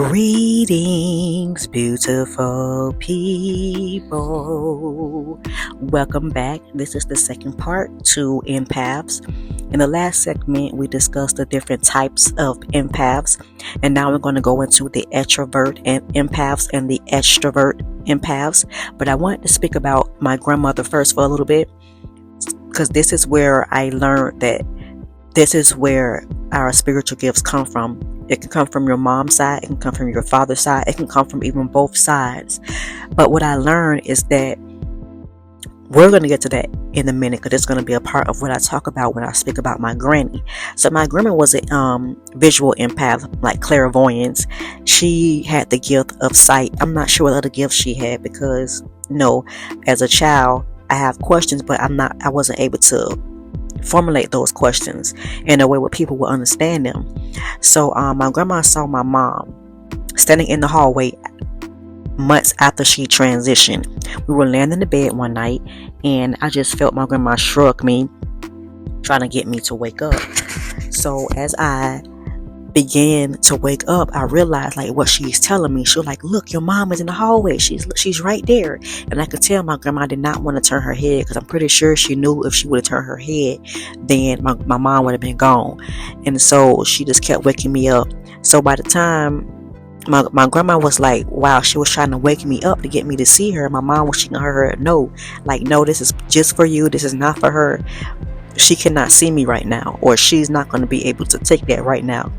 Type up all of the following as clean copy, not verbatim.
Greetings, beautiful people. Welcome back. This is the second part to Empaths. In the last segment, we discussed the different types of empaths, and now we're going to go into the extrovert and empaths and the extrovert empaths. But I wanted to speak about my grandmother first for a little bit, because this is where I learned that this is where our spiritual gifts come from. It can come from your mom's side, it can come from your father's side, it can come from even both sides. But what I learned is that we're going to get to that in a minute, because it's going to be a part of what I talk about when I speak about my granny. So my grandma was a visual empath, like clairvoyance. She had the gift of sight. I'm not sure what other gifts she had, because as a child I have questions, but I wasn't able to formulate those questions in a way where people will understand them. So my grandma saw my mom standing in the hallway months after she transitioned. We were laying in the bed one night, and I just felt my grandma shrug me, trying to get me to wake up. So as I began to wake up, I realized like what she's telling me. She was like, "Look, your mom is in the hallway. She's right there." And I could tell my grandma did not want to turn her head, because I'm pretty sure she knew if she would have turned her head, then my mom would have been gone. And so she just kept waking me up. So by the time my grandma was like, wow, she was trying to wake me up to get me to see her, my mom was shaking her head, no, this is just for you. This is not for her. She cannot see me right now, or she's not going to be able to take that right now.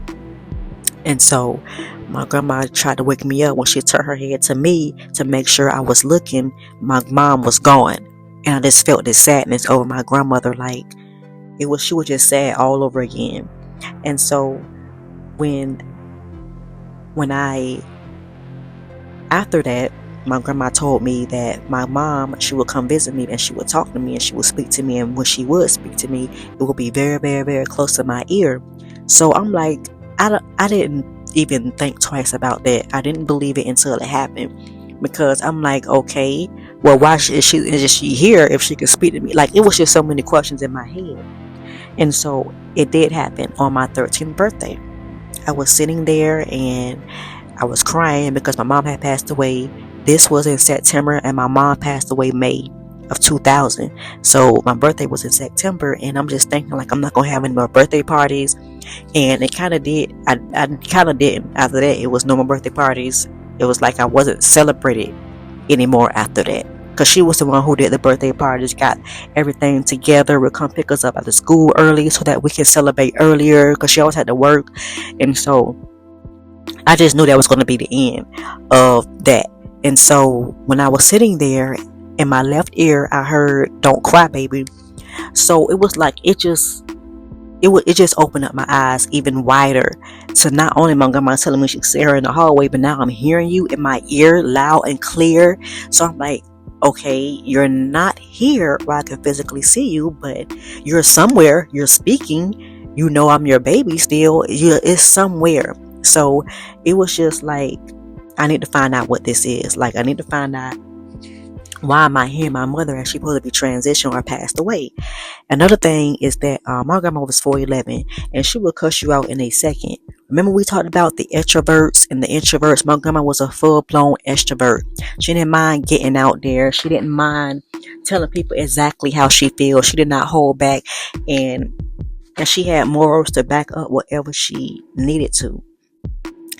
And so my grandma tried to wake me up. When she turned her head to me to make sure I was looking, my mom was gone. And I just felt this sadness over my grandmother, like she was just sad all over again. And so when after that, my grandma told me that my mom, she would come visit me, and she would talk to me, and she would speak to me, and when she would speak to me, it would be very, very, very close to my ear. So I'm like, I didn't even think twice about that. I didn't believe it until it happened, because I'm like, okay, well, why is she here if she could speak to me? Like, it was just so many questions in my head. And so it did happen on my 13th birthday. I was sitting there and I was crying because my mom had passed away. This was in September, and my mom passed away May of 2000. So my birthday was in September, and I'm just thinking like, I'm not gonna have any more birthday parties. And it kind of did. I kind of didn't. After that, it was no more birthday parties. It was like I wasn't celebrated anymore after that, because she was the one who did the birthday parties, got everything together, would come pick us up after school early so that we can celebrate earlier, because she always had to work. And so I just knew that was going to be the end of that. And so when I was sitting there, in my left ear I heard, "Don't cry, baby." So it was like it just opened up my eyes even wider to not only my grandma telling me she could see her in the hallway, but now I'm hearing you in my ear loud and clear. So I'm like, okay, you're not here where I can physically see you, but you're somewhere, you're speaking, I'm your baby still, it's somewhere. So it was just like, I need to find out what this is. Like, I need to find out, why am I hearing my mother as she supposed to be transitioned or passed away? Another thing is that my grandma was 4'11", and she would cuss you out in a second. Remember we talked about the extroverts and the introverts? My grandma was a full-blown extrovert. She didn't mind getting out there. She didn't mind telling people exactly how she feels. She did not hold back, and she had morals to back up whatever she needed to.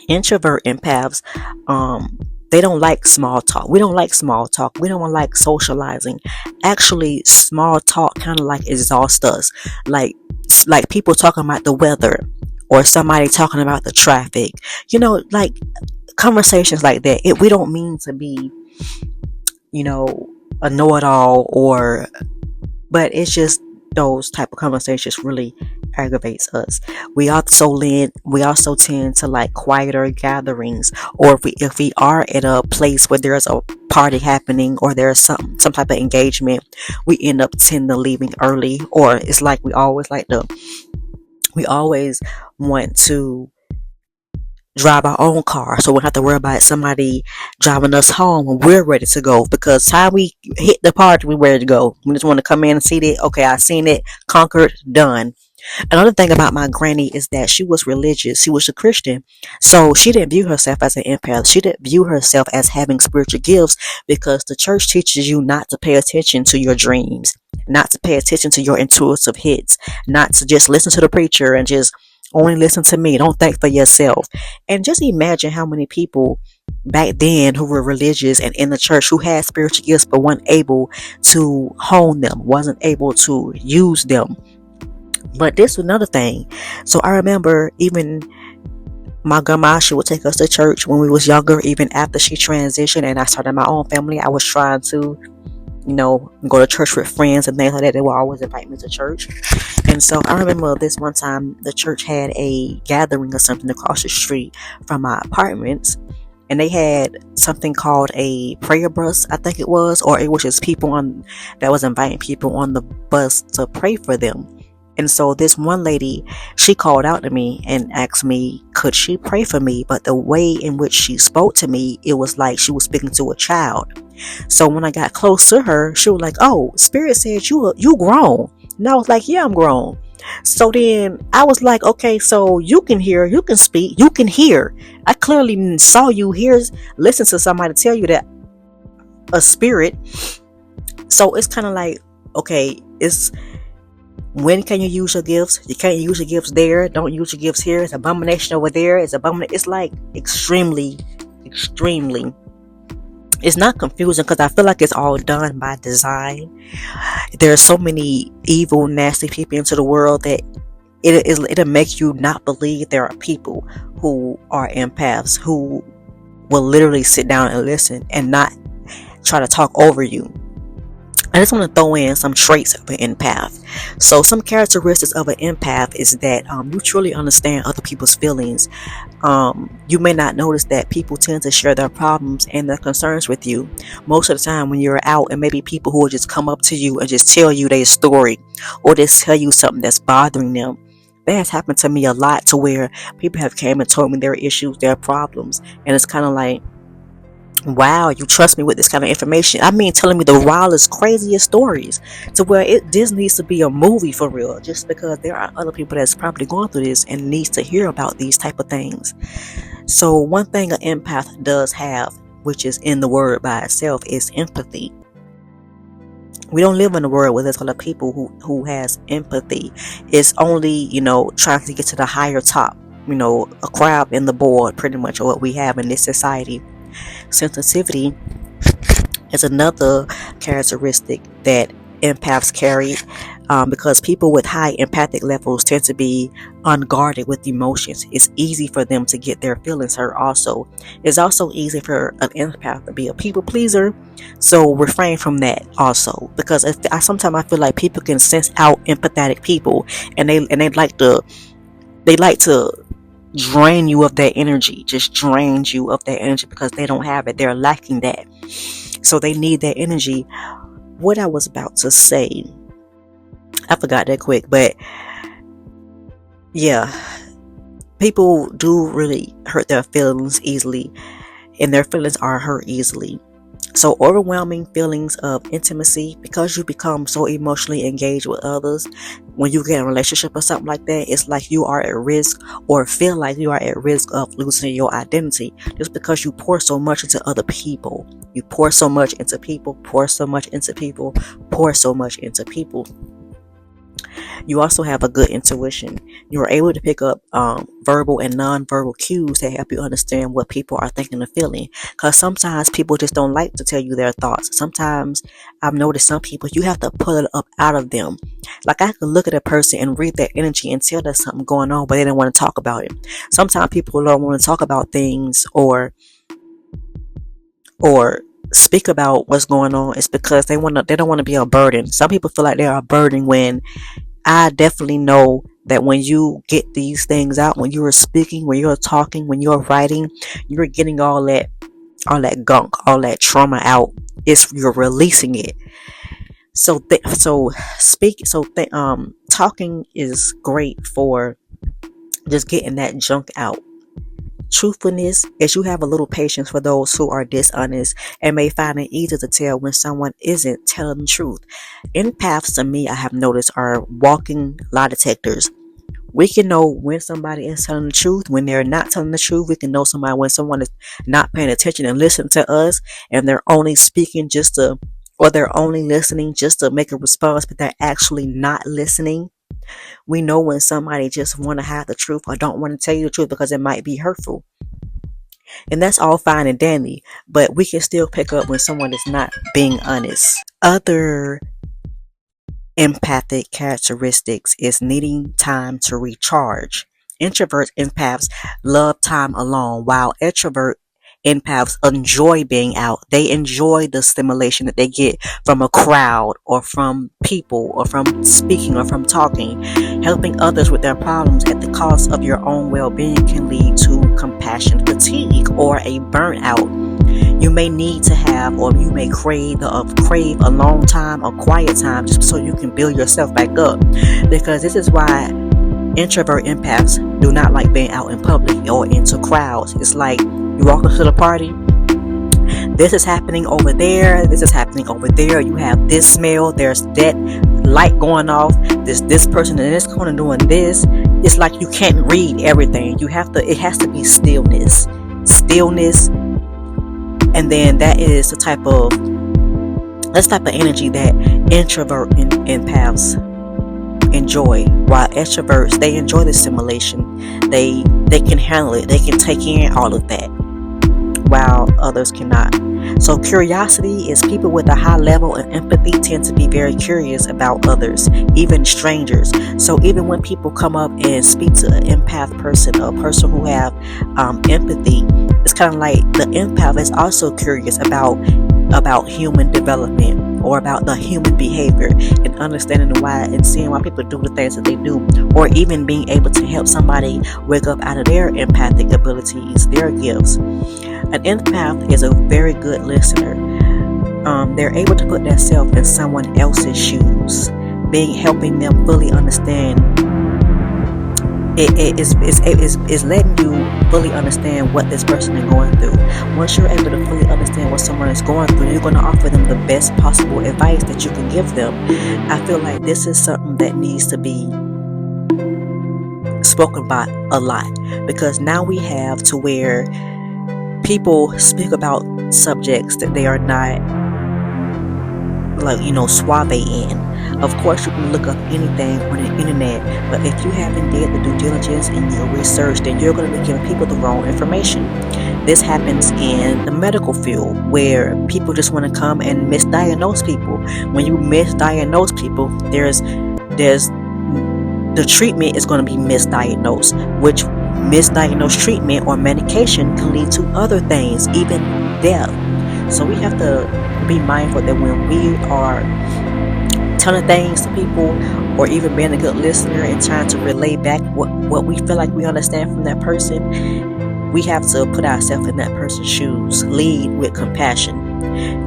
Introvert empaths, they don't like small talk. We don't like small talk. We don't like socializing. Actually, small talk kind of like exhausts us. Like people talking about the weather, or somebody talking about the traffic. Like conversations like that. We don't mean to be, a know-it-all, but it's just those type of conversations really aggravates us. We also tend to like quieter gatherings, or if we are at a place where there's a party happening, or there's some type of engagement, we end up tend to leaving early, or it's like we always want to drive our own car, so we don't have to worry about somebody driving us home when we're ready to go, because time we hit the party, we're ready to go. We just want to come in and see it. Okay, I seen it, conquered, done. Another thing about my granny is that she was religious. She was a Christian. So she didn't view herself as an empath. She didn't view herself as having spiritual gifts because the church teaches you not to pay attention to your dreams, not to pay attention to your intuitive hits, not to just listen to the preacher and just only listen to me. Don't think for yourself. And just imagine how many people back then who were religious and in the church who had spiritual gifts but weren't able to hone them, wasn't able to use them. But this was another thing. So I remember even my grandma, she would take us to church when we was younger, even after she transitioned and I started my own family. I was trying to, go to church with friends and things like that. They would always invite me to church. And so I remember this one time the church had a gathering or something across the street from my apartments. And they had something called a prayer bus, I think it was, or it was just people on that was inviting people on the bus to pray for them. And so this one lady, she called out to me and asked me, could she pray for me? But the way in which she spoke to me, it was like she was speaking to a child. So when I got close to her, she was like, "Oh, Spirit said you grown." And I was like, "Yeah, I'm grown." So then I was like, "Okay, so you can hear, you can speak, you can hear. I clearly saw you hear, listen to somebody tell you that a spirit." So it's kind of like, okay, it's when can you use your gifts? You can't use your gifts there. Don't use your gifts here. It's abomination over there. It's abomination. It's like extremely, extremely. It's not confusing because I feel like it's all done by design. There are so many evil, nasty people into the world that it'll make you not believe there are people who are empaths who will literally sit down and listen and not try to talk over you. I just want to throw in some traits of an empath. So some characteristics of an empath is that you truly understand other people's feelings. You may not notice that people tend to share their problems and their concerns with you. Most of the time when you're out, and maybe people who will just come up to you and just tell you their story or just tell you something that's bothering them. That has happened to me a lot, to where people have came and told me their issues, their problems, and it's kind of like, wow, you trust me with this kind of information. I mean, telling me the wildest, craziest stories, to where this needs to be a movie for real, just because there are other people that's probably going through this and needs to hear about these type of things. So one thing an empath does have, which is in the word by itself, is empathy. We don't live in a world where there's a lot of people who has empathy. It's only, trying to get to the higher top, a crab in the board, pretty much what we have in this society. Sensitivity is another characteristic that empaths carry, because people with high empathic levels tend to be unguarded with emotions. It's easy for them to get their feelings hurt. Also, it's also easy for an empath to be a people pleaser, so refrain from that also, because sometimes I feel like people can sense out empathetic people, and they like to drain you of that energy, just drain you of that energy, because they don't have it, they're lacking that, so they need that energy. What I was about to say, I forgot that quick, but yeah, people do really hurt their feelings easily, and their feelings are hurt easily. So overwhelming feelings of intimacy, because you become so emotionally engaged with others. When you get in a relationship or something like that, it's like you are at risk, or feel like you are at risk of losing your identity, just because you pour so much into other people. You pour so much into people, pour so much into people, pour so much into people. You also have a good intuition. You're able to pick up verbal and non-verbal cues that help you understand what people are thinking and feeling. Because sometimes people just don't like to tell you their thoughts. Sometimes I've noticed some people, you have to pull it up out of them. Like, I can look at a person and read their energy and tell there's something going on, but they don't want to talk about it. Sometimes people don't want to talk about things or speak about what's going on. It's because they don't want to be a burden. Some people feel like they're a burden, when I definitely know that when you get these things out, when you're speaking, when you're talking, when you're writing, you're getting all that gunk, all that trauma out. You're releasing it. Talking is great for just getting that junk out. Truthfulness is you have a little patience for those who are dishonest and may find it easy to tell when someone isn't telling the truth. Empaths, to me, I have noticed, are walking lie detectors. We can know when somebody is telling the truth, when they're not telling the truth. We can know somebody when someone is not paying attention and listening to us, and they're only speaking just to, or they're only listening just to make a response, but they're actually not listening. We know when somebody just want to hide the truth or don't want to tell you the truth because it might be hurtful. And that's all fine and dandy, but we can still pick up when someone is not being honest. Other empathic characteristics is needing time to recharge. Introverts empaths love time alone, while extrovert empaths enjoy being out. They enjoy the stimulation that they get from a crowd or from people or from speaking or from talking. Helping others with their problems at the cost of your own well-being can lead to compassion fatigue or a burnout. You may need to have, or you may crave a long time or quiet time just so you can build yourself back up. Because this is why introvert empaths do not like being out in public or into crowds. It's like you walk into the party, this is happening over there, this is happening over there. You have this smell, there's that light going off, this person in this corner doing this. It's like you can't read everything. It has to be stillness. And then that's the type of energy that introvert empaths enjoy, while extroverts, they enjoy the stimulation. They can handle it. They can take in all of that, while others cannot. So curiosity is people with a high level of empathy tend to be very curious about others, even strangers. So even when people come up and speak to an empath person, a person who have empathy, it's kind of like the empath is also curious about human development or about the human behavior and understanding why and seeing why people do the things that they do, or even being able to help somebody wake up out of their empathic abilities, their gifts. An empath is a very good listener. They're able to put themselves in someone else's shoes, helping them fully understand. It's letting you fully understand what this person is going through. Once you're able to fully understand what someone is going through, you're going to offer them the best possible advice that you can give them. I feel like this is something that needs to be spoken about a lot, because now we have to where people speak about subjects that they are not, suave in. Of course, you can look up anything on the internet, but if you haven't did the due diligence and your research, then you're going to be giving people the wrong information. This happens in the medical field, where people just want to come and misdiagnose people. When you misdiagnose people, there's the treatment is going to be misdiagnosed, which misdiagnosed treatment or medication can lead to other things, even death. So we have to be mindful that when we are telling things to people, or even being a good listener and trying to relay back what we feel like we understand from that person, we have to put ourselves in that person's shoes. Lead with compassion.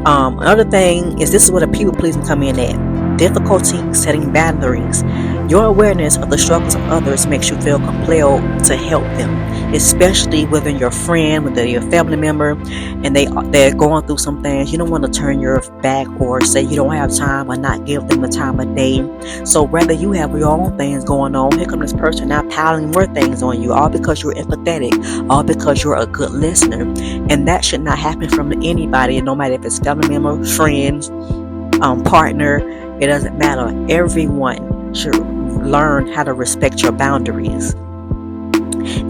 Another thing is, this is where the people pleasing come in at. Difficulty setting boundaries. Your awareness of the struggles of others makes you feel compelled to help them, especially whether your friend, whether your family member, and they're going through some things. You don't want to turn your back or say you don't have time or not give them the time of day. So rather you have your own things going on, here comes this person now piling more things on you, all because you're empathetic, all because you're a good listener. And that should not happen from anybody, no matter if it's family member, friends, partner. It doesn't matter. Everyone should learn how to respect your boundaries.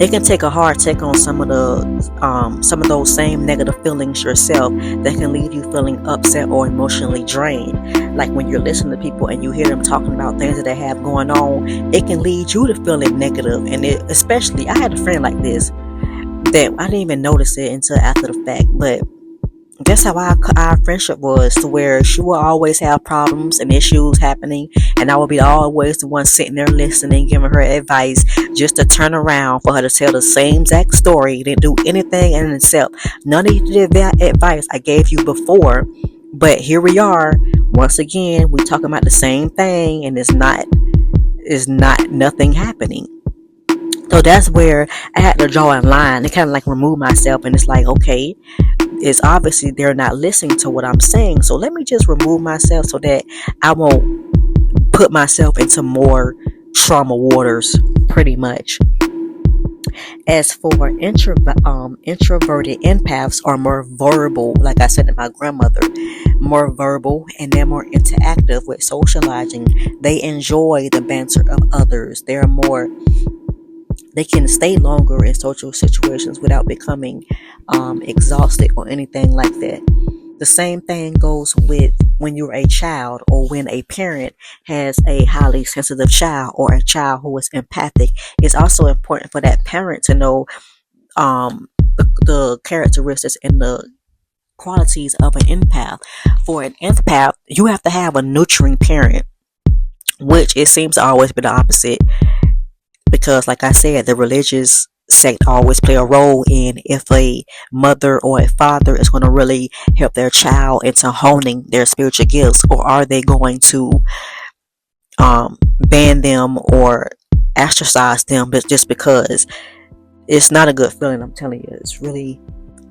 It can take a hard take on some of those same negative feelings yourself that can leave you feeling upset or emotionally drained. Like when you're listening to people and you hear them talking about things that they have going on, it can lead you to feeling negative. And especially, I had a friend like this that I didn't even notice it until after the fact, but that's how our friendship was, to where she will always have problems and issues happening, and I will be always the one sitting there listening, giving her advice, just to turn around for her to tell the same exact story. Didn't do anything in itself. None of the advice I gave you before, but here we are once again. We talking about the same thing, and it's not nothing happening. So that's where I had to draw a line and kind of like remove myself. And it's like, okay, it's obviously they're not listening to what I'm saying. So let me just remove myself so that I won't put myself into more trauma waters, pretty much. As for introverted empaths are more verbal, like I said to my grandmother, more verbal and they're more interactive with socializing. They enjoy the banter of others. They can stay longer in social situations without becoming exhausted or anything like that. The same thing goes with when you're a child or when a parent has a highly sensitive child or a child who is empathic. It's also important for that parent to know the characteristics and the qualities of an empath. For an empath, you have to have a nurturing parent, which it seems to always be the opposite because, like I said, the religious sect always play a role in if a mother or a father is going to really help their child into honing their spiritual gifts, or are they going to ban them or ostracize them, but just because it's not a good feeling. I'm telling you, it's really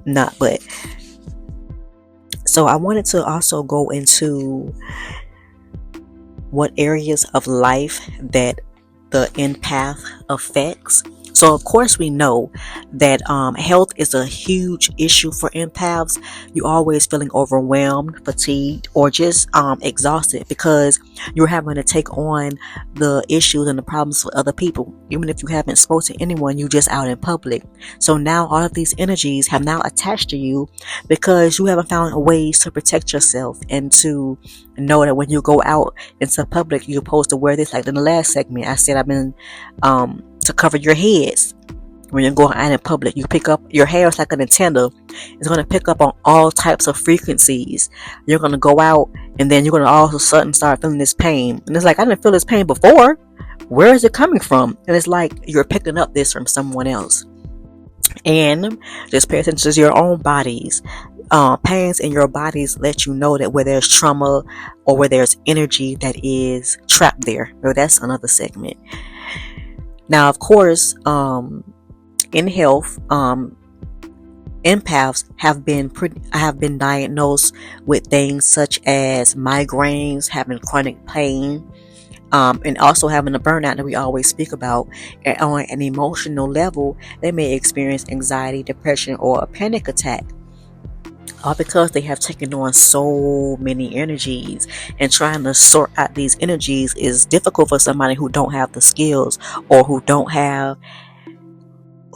not. But so I wanted to also go into what areas of life that the empath affects. So of course we know that health is a huge issue for empaths. You always feeling overwhelmed, fatigued, or just exhausted because you're having to take on the issues and the problems with other people. Even if you haven't spoken to anyone, you just out in public. So now all of these energies have now attached to you because you haven't found ways to protect yourself and to know that when you go out into public, you're supposed to wear this. Like in the last segment, I said I've been to cover your heads. When you're going out in public, you pick up your hair is like an antenna. It's going to pick up on all types of frequencies. You're going to go out and then you're going to all of a sudden start feeling this pain. And it's like, I didn't feel this pain before. Where is it coming from? And it's like you're picking up this from someone else. And just pay attention to your own bodies. Pains in your bodies let you know that where there's trauma or where there's energy that is trapped there. Or that's another segment. Now, of course, in health, empaths have been diagnosed with things such as migraines, having chronic pain, and also having a burnout that we always speak about. And on an emotional level, they may experience anxiety, depression, or a panic attack. All because they have taken on so many energies, and trying to sort out these energies is difficult for somebody who don't have the skills or who don't have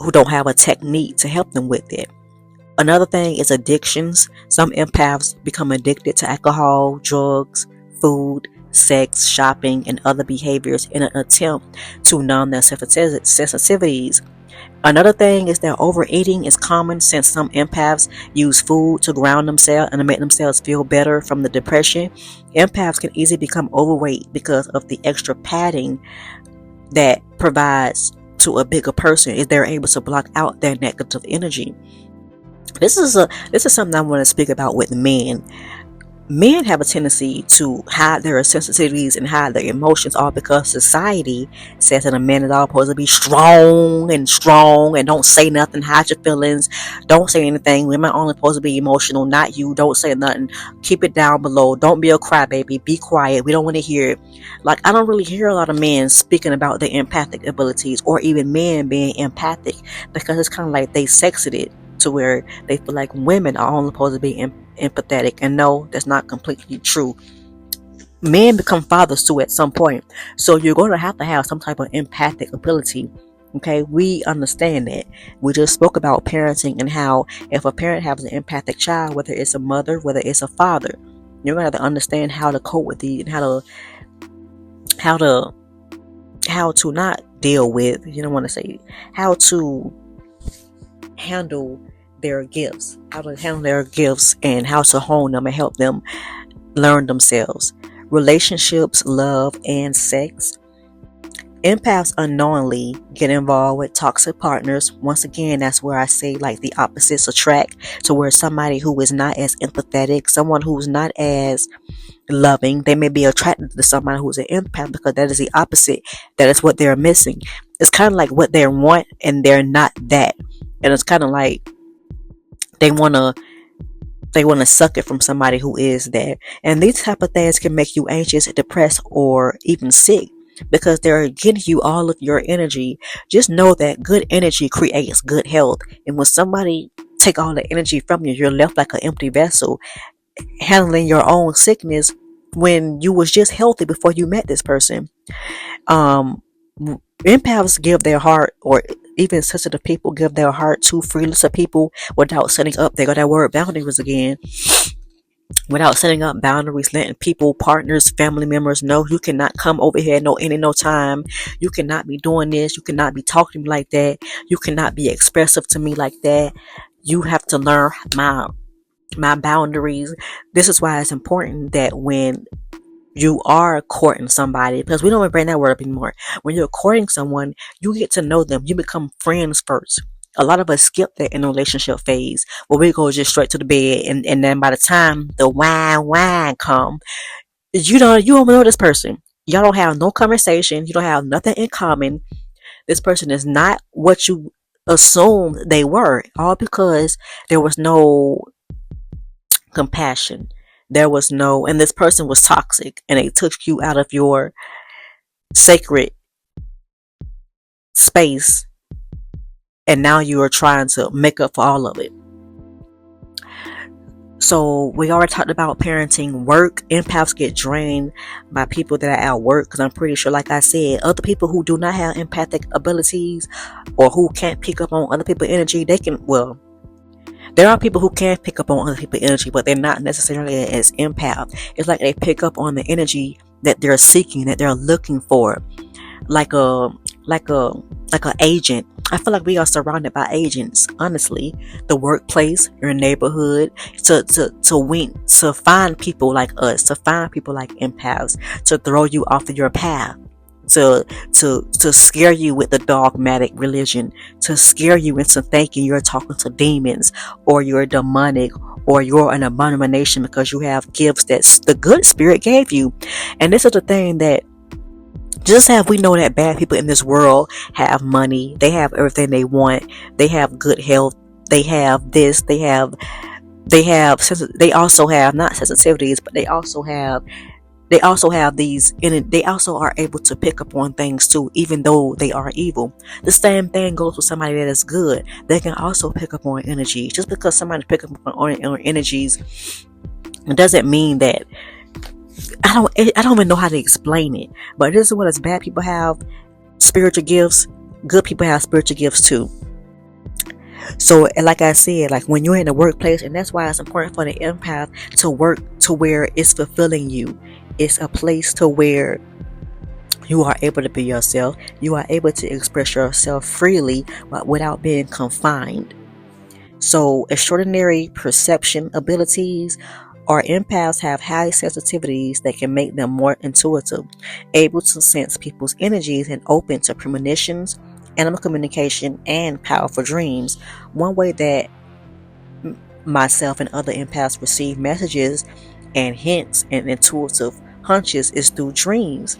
a technique to help them with it. Another thing is addictions. Some empaths become addicted to alcohol, drugs, food, sex, shopping, and other behaviors in an attempt to numb their sensitivities. Another thing is that overeating is common since some empaths use food to ground themselves and to make themselves feel better from the depression. Empaths can easily become overweight because of the extra padding that provides to a bigger person if they're able to block out their negative energy. This is something I want to speak about with men. Men have a tendency to hide their sensitivities and hide their emotions, all because society says that a man is all supposed to be strong and don't say nothing, hide your feelings, don't say anything. Women are only supposed to be emotional, not you. Don't say nothing, keep it down below, don't be a crybaby, be quiet, we don't want to hear it. Like, I don't really hear a lot of men speaking about their empathic abilities or even men being empathic, because it's kind of like they sexed it to where they feel like women are only supposed to be empathetic. And no, that's not completely true. Men become fathers too at some point, so you're going to have some type of empathic ability. Okay, we understand that. We just spoke about parenting and how if a parent has an empathic child, whether it's a mother, whether it's a father, you're going to have to understand how to cope with these and how to not deal with, you don't want to say, how to handle their gifts, and how to hone them and help them learn themselves. Relationships, love, and sex. Empaths unknowingly get involved with toxic partners. Once again, that's where I say like the opposites attract, to where somebody who is not as empathetic, someone who's not as loving, they may be attracted to somebody who's an empath because that is the opposite. That is what they're missing. it's kind of like what they want and they're not that. And it's kind of like they want to they want to suck it from somebody who is that. And these type of things can make you anxious, depressed, or even sick because they're getting you all of your energy. Just know that good energy creates good health. And when somebody take all the energy from you, you're left like an empty vessel, handling your own sickness when you was just healthy before you met this person. Um, Empaths give their heart, or even sensitive people give their heart too freely to people without setting up. They got that word boundaries again. Without setting up boundaries, letting people, partners, family members know you cannot come over here no time. You cannot be doing this. You cannot be talking to me like that. You cannot be expressive to me like that. You have to learn my boundaries. This is why it's important that when you are courting somebody, because we don't even bring that word up anymore. When you're courting someone, you get to know them. You become friends first. A lot of us skip that in the relationship phase where we go just straight to the bed, and then by the time the wine come, you don't know this person. Y'all don't have no conversation. You don't have nothing in common. This person is not what you assumed they were, all because there was no compassion. There was no, and this person was toxic, and they took you out of your sacred space, and now you are trying to make up for all of it. So we already talked about parenting. Work, empaths get drained by people that are at work, because I'm pretty sure, like I said, other people who do not have empathic abilities or who can't pick up on other people's energy, they can, well, there are people who can pick up on other people's energy, but they're not necessarily as empath. It's like they pick up on the energy that they're seeking, that they're looking for, like a like a like an agent. I feel like we are surrounded by agents. Honestly, the workplace, your neighborhood, to find people like us, to find people like empaths, to throw you off of your path, to scare you with the dogmatic religion, to scare you into thinking you're talking to demons, or you're demonic, or you're an abomination because you have gifts that the good spirit gave you. And this is the thing, that just have we know that bad people in this world have money, they have everything they want, they have good health, they have this, they also have not sensitivities, but they also have these, and they also are able to pick up on things too, even though they are evil. The same thing goes with somebody that is good. They can also pick up on energy. Just because somebody pick up on energies, it doesn't mean that, I don't even know how to explain it, but this is what, as bad people have spiritual gifts, good people have spiritual gifts too. So, like I said, like when you're in the workplace, and that's why it's important for the empath to work to where it's fulfilling you. It's a place to where you are able to be yourself. You are able to express yourself freely, but without being confined. So, extraordinary perception abilities, or empaths have high sensitivities that can make them more intuitive, able to sense people's energies, and open to premonitions, animal communication, and powerful dreams. One way that myself and other empaths receive messages and hints and intuitive hunches is through dreams.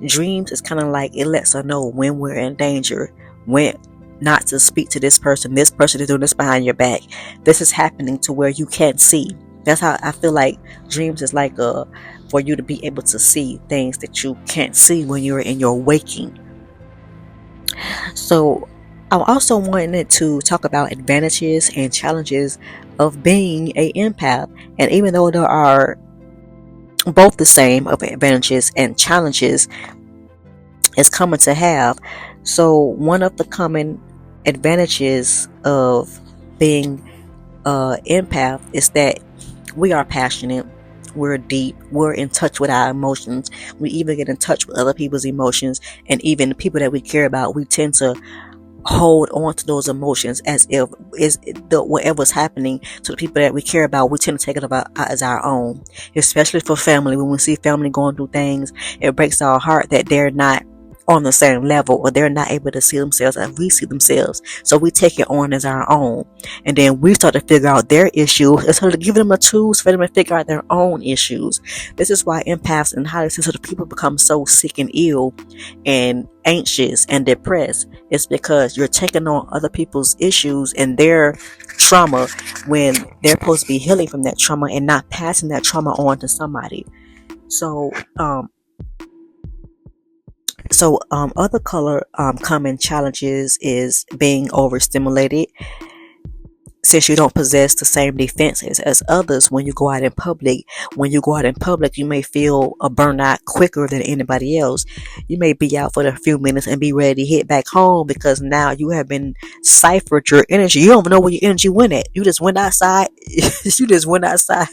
Dreams is kind of like, it lets us know when we're in danger, when not to speak to this person. This person is doing this behind your back. This is happening to where you can't see. That's how I feel like dreams is like for you to be able to see things that you can't see when you're in your waking. So I also wanted to talk about advantages and challenges of being a empath. And even though there are both the same of advantages and challenges, it's common to have. So one of the common advantages of being empath is that we are passionate, we're deep, we're in touch with our emotions. We even get in touch with other people's emotions, and even the people that we care about, we tend to hold on to those emotions as if whatever's happening to the people that we care about, we tend to take it about as our own. Especially for family, when we see family going through things, it breaks our heart that they're not on the same level, or they're not able to see themselves as we see themselves. So we take it on as our own. And then we start to figure out their issues and start to give them the tools for them to figure out their own issues. This is why empaths and highly sensitive people become so sick and ill and anxious and depressed. It's because you're taking on other people's issues and their trauma when they're supposed to be healing from that trauma and not passing that trauma on to somebody. So, other color common challenges is being overstimulated. Since you don't possess the same defenses as others when you go out in public, you may feel a burnout quicker than anybody else. You may be out for a few minutes and be ready to hit back home because now you have been ciphered your energy. You don't even know where your energy went at. You just went outside. You just went outside.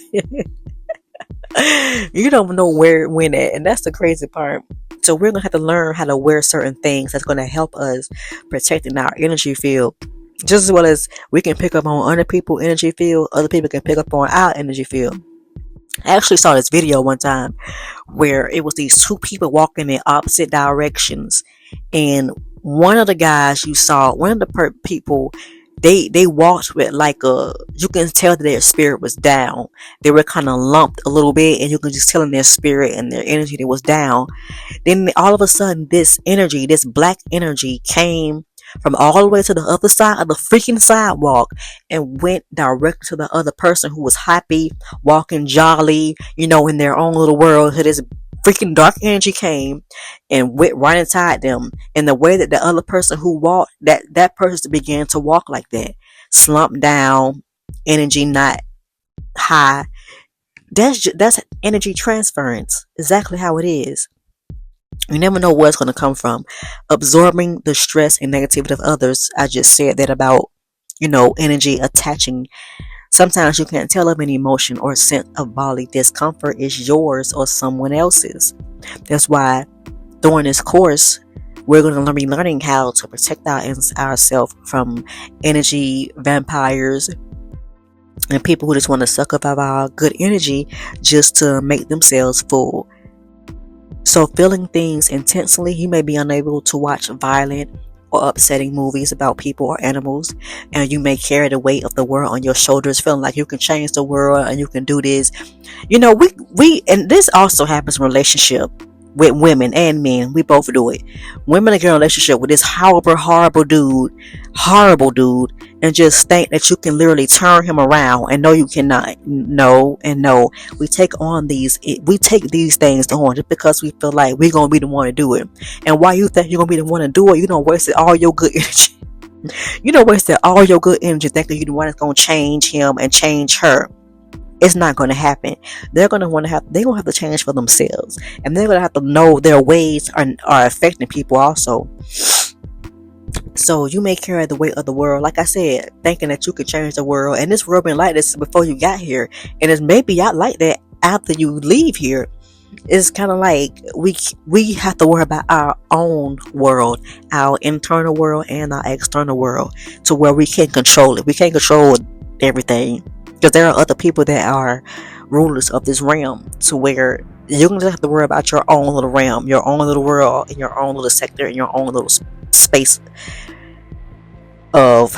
You don't even know where it went at, and that's the crazy part. So we're gonna have to learn how to wear certain things that's gonna help us protecting our energy field. Just as well as we can pick up on other people's energy field, other people can pick up on our energy field. I actually saw this video one time where it was these two people walking in opposite directions, and one of the guys you saw, one of the people, they walked with like you can tell that their spirit was down. They were kind of lumped a little bit, and you can just tell in their spirit and their energy that was down. Then all of a sudden, this energy, this black energy, came from all the way to the other side of the freaking sidewalk and went directly to the other person who was happy, walking jolly, in their own little world. So this freaking dark energy came and went right inside them. And the way that the other person who walked, that person began to walk like that, slumped down, energy not high. That's energy transference. Exactly how it is. You never know where it's going to come from. Absorbing the stress and negativity of others. I just said that about, energy attaching. Sometimes you can't tell if an emotion or sense of bodily discomfort is yours or someone else's. That's why during this course, we're going to be learning how to protect ourselves from energy vampires and people who just want to suck up our good energy just to make themselves full. So feeling things intensely, you may be unable to watch violent or upsetting movies about people or animals, and you may carry the weight of the world on your shoulders, feeling like you can change the world and you can do this. We and this also happens in relationship with women and men. We both do it. Women get in a relationship with this horrible dude, and just think that you can literally turn him around, and no, you cannot. No, and no. We take these things on just because we feel like we're gonna be the one to do it. And why you think you're gonna be the one to do it? You don't waste all your good energy. You don't waste all your good energy thinking you're the one that's gonna change him and change her. It's not going to happen. They're going to have to change for themselves, and they're going to have to know their ways are affecting people also. So you may carry the weight of the world, like I said, thinking that you could change the world, and this world been like this before you got here, and it's maybe out like that after you leave here. It's kind of like we have to worry about our own world, our internal world and our external world, to where we can control it. We can't control everything, because there are other people that are rulers of this realm, to where you're going to have to worry about your own little realm, your own little world, in your own little sector, in your own little space of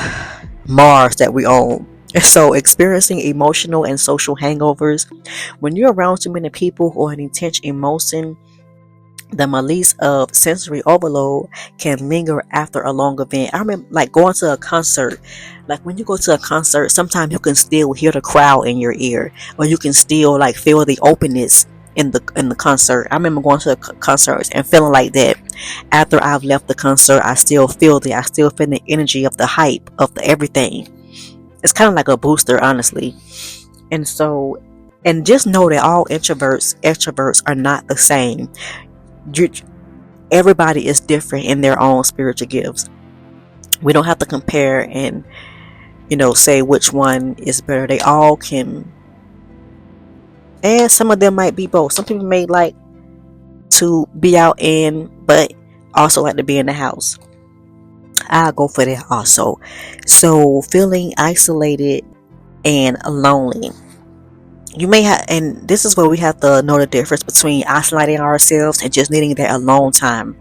Mars that we own. So experiencing emotional and social hangovers. When you're around too many people or an intense emotion, the malaise of sensory overload can linger after a long event. I remember like going to a concert. Like when you go to a concert, sometimes you can still hear the crowd in your ear, or you can still like feel the openness in the concert. I remember going to concerts and feeling like that. After I've left the concert, I still feel the energy of the hype of the everything. It's kind of like a booster, honestly. And so, and just know that all extroverts are not the same. Everybody is different in their own spiritual gifts. We don't have to compare and say which one is better. They all can, and some of them might be both. Some people may like to be out but also like to be in the house. I'll go for that also. So feeling isolated and lonely, you may have, and this is where we have to know the difference between isolating ourselves and just needing that alone time.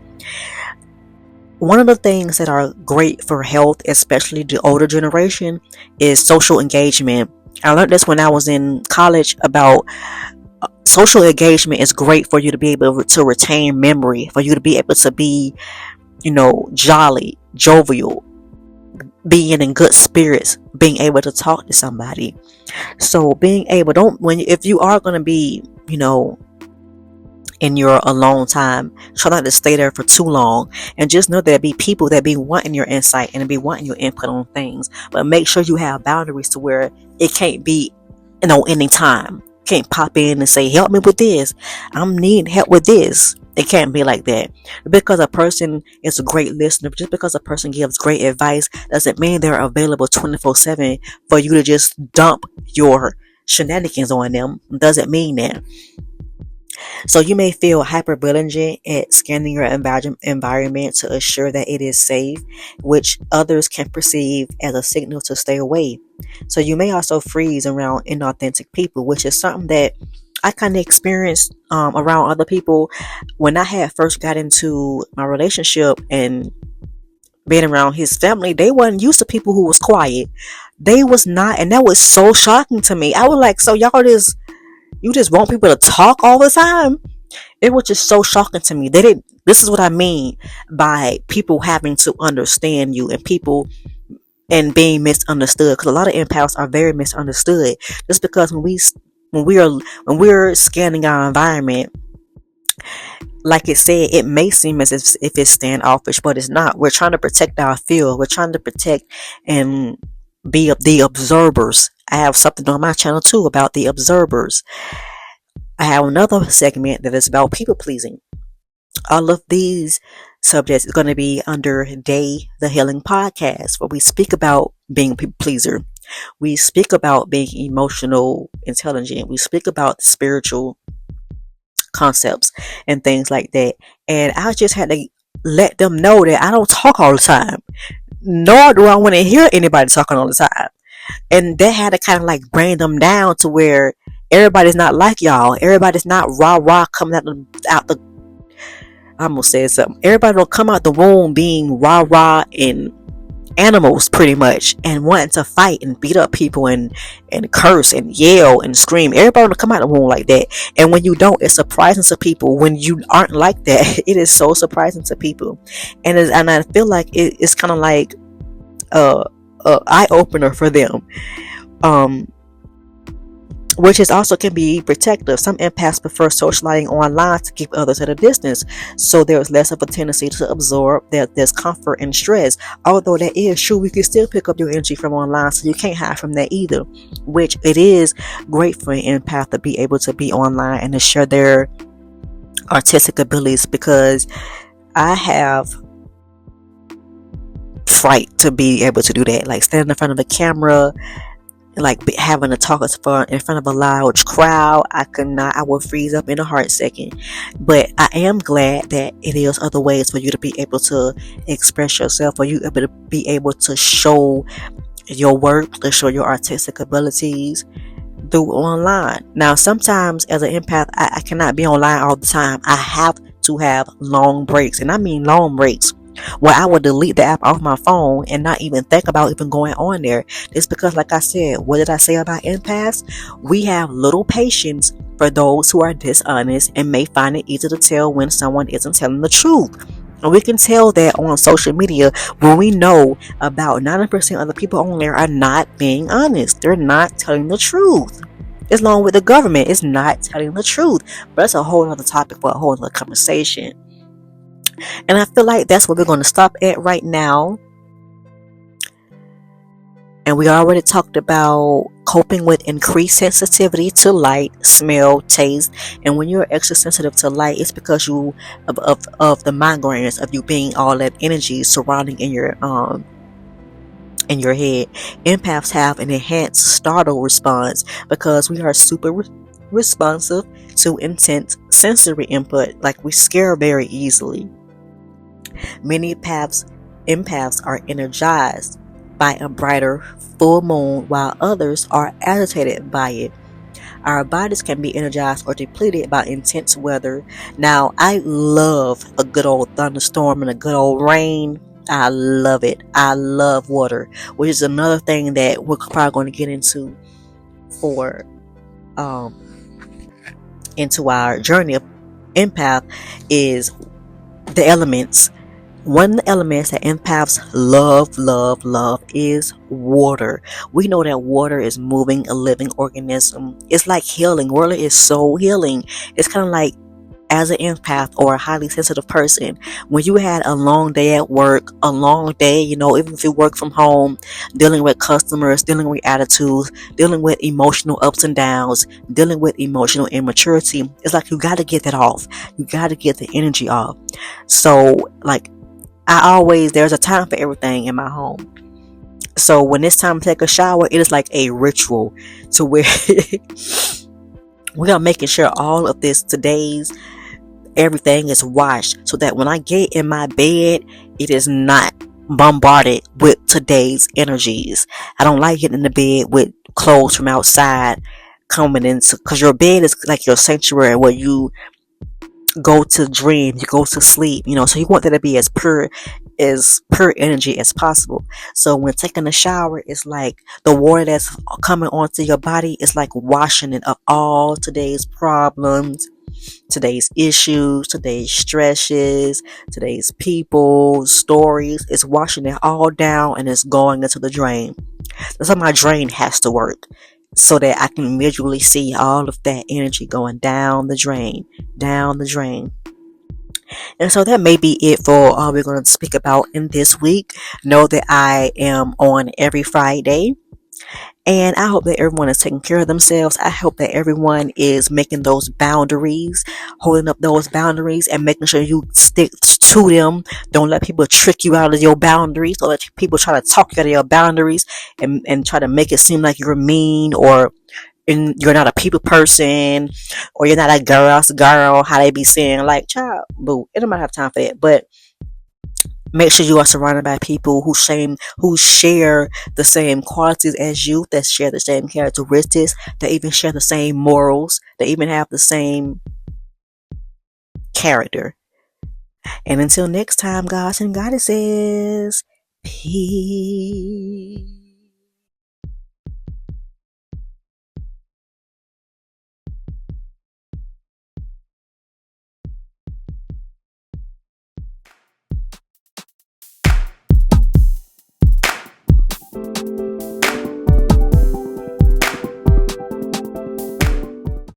One of the things that are great for health, especially the older generation, is social engagement. I learned this when I was in college about social engagement is great for you to be able to retain memory, for you to be able to be, jolly, jovial, being in good spirits, being able to talk to somebody. So being able, don't, when, if you are going to be, in your alone time, try not to stay there for too long, and just know there be people that be wanting your insight and be wanting your input on things, but make sure you have boundaries to where it can't be any time. Can't pop in and say, help me with this, I'm needing help with this. It can't be like that. Because a person is a great listener, just because a person gives great advice doesn't mean they're available 24/7 for you to just dump your shenanigans on them. Doesn't mean that. So you may feel hypervigilant at scanning your environment to assure that it is safe, which others can perceive as a signal to stay away. So you may also freeze around inauthentic people, which is something that I kind of experienced around other people when I had first got into my relationship and being around his family. They wasn't used to people who was quiet. They was not, and that was so shocking to me. I was like, so y'all just want people to talk all the time? It was just so shocking to me. They didn't. This is what I mean by people having to understand you, and people and being misunderstood. Because a lot of empaths are very misunderstood. Just because when we're scanning our environment, like it said, it may seem as if it's standoffish, but it's not. We're trying to protect our field. We're trying to protect and be the observers. I have something on my channel too about the observers. I have another segment that is about people pleasing. All of these subjects is going to be under Day the Healing Podcast, where we speak about being a people pleaser. We speak about being emotional intelligent. We speak about spiritual concepts and things like that. And I just had to let them know that I don't talk all the time, nor do I want to hear anybody talking all the time. And that had to kind of like bring them down to where everybody's not like y'all. Everybody's not rah rah coming out the I almost said something. Everybody don't come out the womb being rah rah and animals pretty much, and wanting to fight and beat up people and curse and yell and scream. Everybody don't come out the womb like that. And when you don't, it's surprising to people. When you aren't like that, it is so surprising to people. And I feel like it's kind of like a eye opener for them. Which is also can be protective. Some empaths prefer socializing online to keep others at a distance, so there's less of a tendency to absorb that discomfort and stress. Although that is true, we can still pick up your energy from online, so you can't hide from that either. Which it is great for an empath to be able to be online and to share their artistic abilities, because I have fright to be able to do that, like standing in front of a camera, like having to talk in front of a loud crowd. I could not. I would freeze up in a heart second. But I am glad that it is other ways for you to be able to express yourself, for you to be able to show your work, to show your artistic abilities through online. Now, sometimes as an empath, I cannot be online all the time. I have to have long breaks, and I mean long breaks, where I would delete the app off my phone and not even think about even going on there. It's because, like I said, what did I say about empaths? We have little patience for those who are dishonest and may find it easy to tell when someone isn't telling the truth. And we can tell that on social media when we know about 90% of the people on there are not being honest. They're not telling the truth. As long with the government, it's not telling the truth. But that's a whole other topic for a whole other conversation. And I feel like that's what we're going to stop at right now. And we already talked about coping with increased sensitivity to light, smell, taste. And when you're extra sensitive to light, it's because of the migraines, of you being all that energy surrounding in your head. Empaths have an enhanced startle response because we are super responsive to intense sensory input. Like we scare very easily. Many empaths are energized by a brighter full moon, while others are agitated by it. Our bodies can be energized or depleted by intense weather. Now, I love a good old thunderstorm and a good old rain. I love it. I love water, which is another thing that we're probably going to get for um into our journey of empath is the elements. One of the elements that empaths love, love, love is water. We know that water is moving, a living organism. It's like healing. Water is so healing. It's kind of like, as an empath or a highly sensitive person, when you had a long day at work, a long day, even if you work from home, dealing with customers, dealing with attitudes, dealing with emotional ups and downs, dealing with emotional immaturity, it's like you got to get that off. You got to get the energy off. So, like, there's a time for everything in my home. So when it's time to take a shower, it is like a ritual to where we are making sure all of today's everything is washed so that when I get in my bed, it is not bombarded with today's energies. I don't like getting in the bed with clothes from outside coming in, because your bed is like your sanctuary where you go to dream, you go to sleep, so you want that to be as pure energy as possible. So when taking a shower, it's like the water that's coming onto your body is like washing it of all today's problems, today's issues, today's stresses, today's people, stories. It's washing it all down and it's going into the drain. That's why my drain has to work, so that I can visually see all of that energy going down the drain, down the drain. And so that may be it for all we're going to speak about in this week. Know that I am on every Friday. And I hope that everyone is taking care of themselves. I hope that everyone is making those boundaries, holding up those boundaries, and making sure you stick to them. Don't let people trick you out of your boundaries. Don't let people try to talk you out of your boundaries and try to make it seem like you're mean, or you're not a people person, or you're not a girl's girl, how they be saying, like, child, boo. It don't have time for that. But make sure you are surrounded by people who share the same qualities as you, that share the same characteristics, that even share the same morals, that even have the same character. And until next time, gods and goddesses, peace.